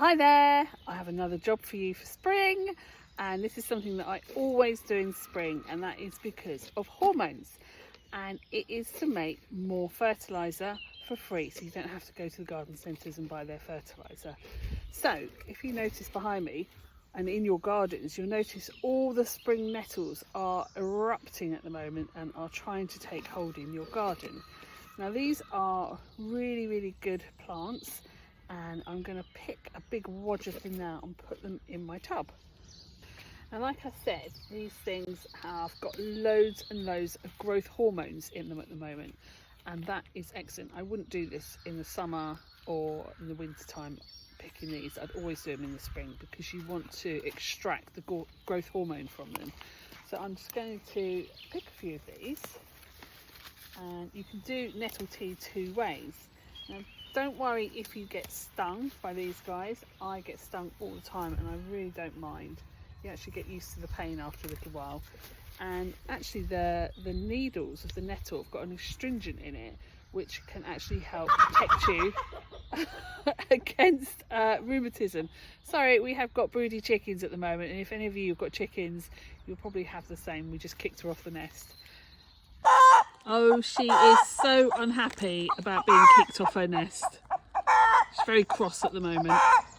Hi there, I have another job for you for spring, and this is something that I always do in spring, and that is because of hormones, and it is to make more fertiliser for free, so you don't have to go to the garden centres and buy their fertiliser. So if you notice behind me and in your gardens, you'll notice all the spring nettles are erupting at the moment and are trying to take hold in your garden. Now these are really good plants, and I'm going to pick a big wodge of them now and put them in my tub. And like I said, these things have got loads and loads of growth hormones in them at the moment, and that is excellent. I wouldn't do this in the summer or in the winter time picking these. I'd always do them in the spring because you want to extract the growth hormone from them. So I'm just going to pick a few of these, and you can do nettle tea two ways. Now, don't worry if you get stung by these guys. I get stung all the time and I really don't mind. You actually get used to the pain after a little while. And actually the needles of the nettle have got an astringent in it, which can actually help protect you against rheumatism. Sorry, we have got broody chickens at the moment, and if any of you have got chickens, you'll probably have the same. We just kicked her off the nest. Oh, she is so unhappy about being kicked off her nest. She's very cross at the moment.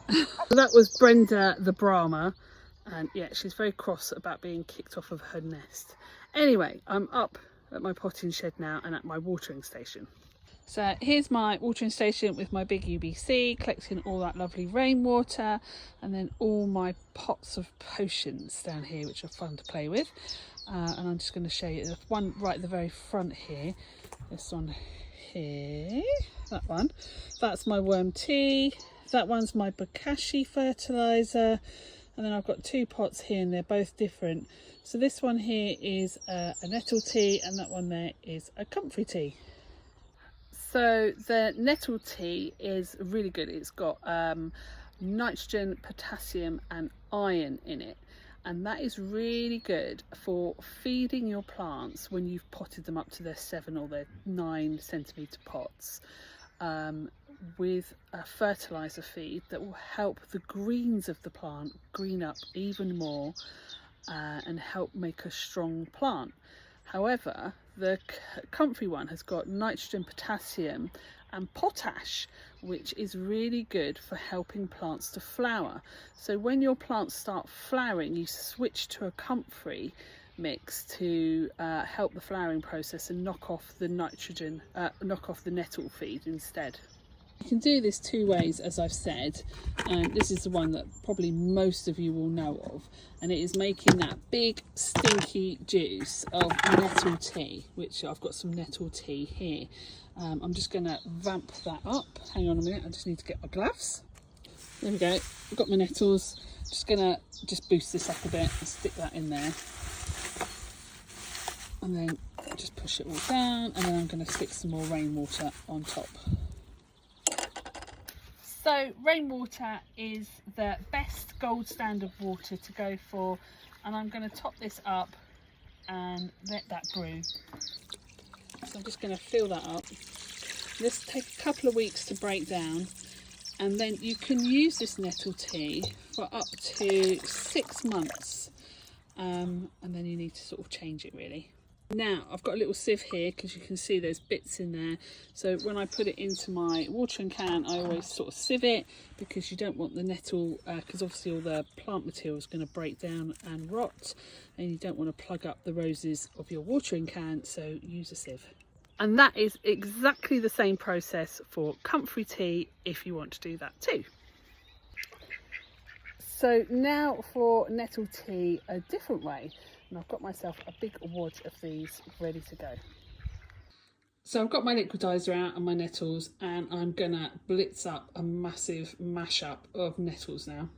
So that was Brenda the Brahma, and yeah, she's very cross about being kicked off of her nest. Anyway, I'm up at my potting shed now and at my watering station. So here's my watering station with my big UBC, collecting all that lovely rainwater, and then all my pots of potions down here, which are fun to play with. And I'm just going to show you the one right at the very front here. This one here, that one. That's my worm tea. That one's my bokashi fertiliser. And then I've got two pots here, and they're both different. So this one here is a nettle tea, and that one there is a comfrey tea. So the nettle tea is really good. It's got nitrogen, potassium and iron in it, and that is really good for feeding your plants when you've potted them up to their 7 or their 9 centimetre pots, with a fertiliser feed that will help the greens of the plant green up even more and help make a strong plant. However, the comfrey one has got nitrogen, potassium and potash, which is really good for helping plants to flower. So when your plants start flowering, you switch to a comfrey mix to help the flowering process and knock off the nitrogen, knock off the nettle feed instead. You can do this two ways, as I've said, and this is the one that probably most of you will know of, and it is making that big stinky juice of nettle tea, which I've got some nettle tea here. I'm just going to vamp that up. Hang on a minute, I just need to get my gloves. There we go, I've got my nettles. Just going to boost this up a bit and stick that in there, and then just push it all down, and then I'm going to stick some more rainwater on top. So rainwater is the best gold standard water to go for, and I'm going to top this up and let that brew. So I'm just going to fill that up. This will take a couple of weeks to break down, and then you can use this nettle tea for up to 6 months, and then you need to sort of change it really. Now I've got a little sieve here because you can see there's bits in there, so when I put it into my watering can I always sort of sieve it, because you don't want the nettle, because obviously all the plant material is going to break down and rot, and you don't want to plug up the roses of your watering can, so use a sieve. And that is exactly the same process for comfrey tea if you want to do that too. So now for nettle tea a different way. And I've got myself a big wad of these ready to go. So I've got my liquidizer out and my nettles, and I'm gonna blitz up a massive mashup of nettles now.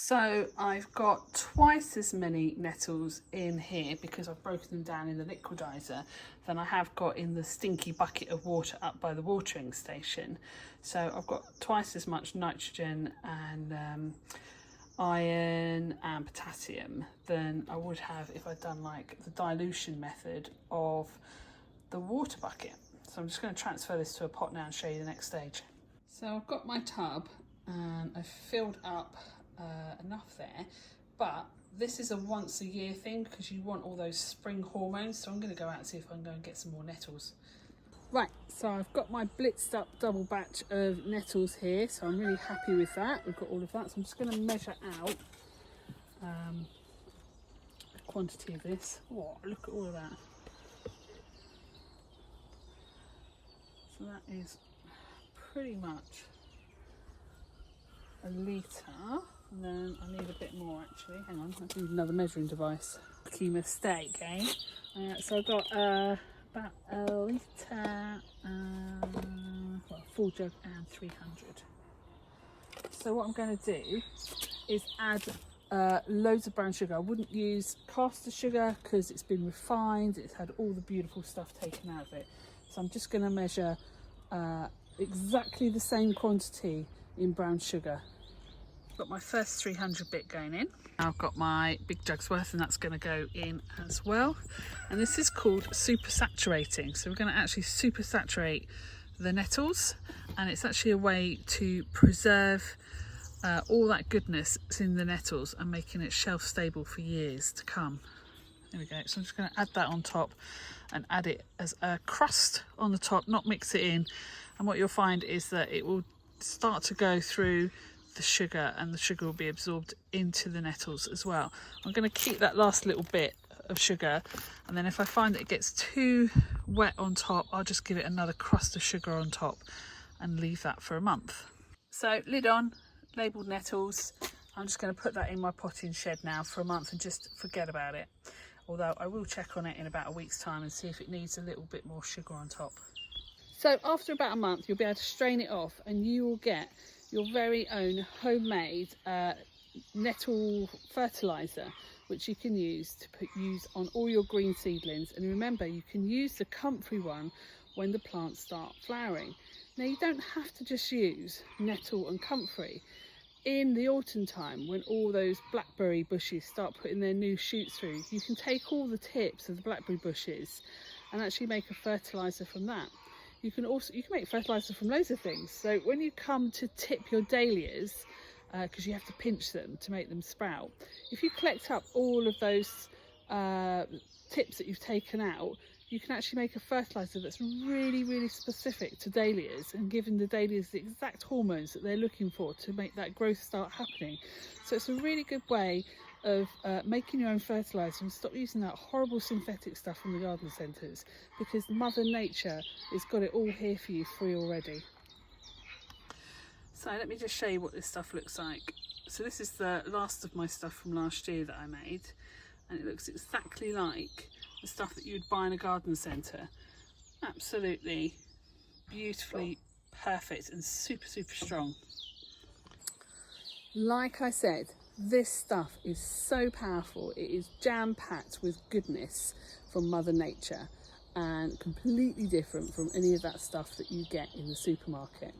So I've got twice as many nettles in here, because I've broken them down in the liquidizer, than I have got in the stinky bucket of water up by the watering station. So I've got twice as much nitrogen and iron and potassium than I would have if I'd done like the dilution method of the water bucket. So I'm just going to transfer this to a pot now and show you the next stage. So I've got my tub and I've filled up enough there, but this is a once a year thing because you want all those spring hormones. So I'm going to go out and see if I can go and get some more nettles. Right, so I've got my blitzed up double batch of nettles here, so I'm really happy with that. We've got all of that, so I'm just going to measure out the quantity of this. Oh, look at all of that. So that is pretty much a litre, and then I need a bit more actually. Hang on, I need another measuring device. Key mistake, eh? So I've got about a litre, well, full jug and 300. So what I'm going to do is add loads of brown sugar. I wouldn't use caster sugar because it's been refined, it's had all the beautiful stuff taken out of it. So I'm just going to measure exactly the same quantity in brown sugar. Got my first 300 bit going in. I've got my big jug's worth and that's going to go in as well. And this is called super saturating. So we're going to actually super saturate the nettles, and it's actually a way to preserve all that goodness that's in the nettles and making it shelf stable for years to come. There we go. So I'm just going to add that on top and add it as a crust on the top, not mix it in. And what you'll find is that it will start to go through the sugar and the sugar will be absorbed into the nettles as well. I'm going to keep that last little bit of sugar, and then if I find that it gets too wet on top, I'll just give it another crust of sugar on top and leave that for a month. So lid on, labelled nettles. I'm just going to put that in my potting shed now for a month and just forget about it. Although I will check on it in about a week's time and see if it needs a little bit more sugar on top. So after about a month, you'll be able to strain it off and you will get your very own homemade nettle fertiliser, which you can use to use on all your green seedlings. And remember, you can use the comfrey one when the plants start flowering. Now, you don't have to just use nettle and comfrey. In the autumn time, when all those blackberry bushes start putting their new shoots through, you can take all the tips of the blackberry bushes and actually make a fertiliser from that. You can make fertiliser from loads of things. So when you come to tip your dahlias, because you have to pinch them to make them sprout, if you collect up all of those tips that you've taken out, you can actually make a fertiliser that's really, really specific to dahlias and giving the dahlias the exact hormones that they're looking for to make that growth start happening. So it's a really good way of making your own fertiliser and stop using that horrible synthetic stuff from the garden centres, because Mother Nature has got it all here for you free already. So let me just show you what this stuff looks like. So this is the last of my stuff from last year that I made, and it looks exactly like the stuff that you'd buy in a garden centre. Absolutely beautifully perfect and super, super strong. Like I said, this stuff is so powerful. It is jam-packed with goodness from Mother Nature and completely different from any of that stuff that you get in the supermarket.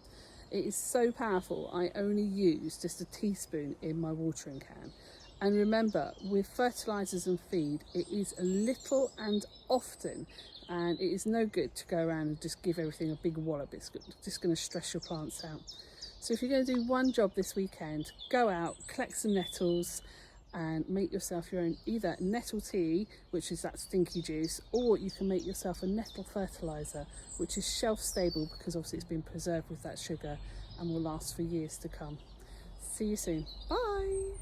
It is so powerful, I only use just a teaspoon in my watering can. And remember, with fertilisers and feed, it is a little and often, and it is no good to go around and just give everything a big wallop. It's just going to stress your plants out. So if you're going to do one job this weekend, go out, collect some nettles and make yourself your own either nettle tea, which is that stinky juice, or you can make yourself a nettle fertiliser, which is shelf stable because obviously it's been preserved with that sugar and will last for years to come. See you soon. Bye.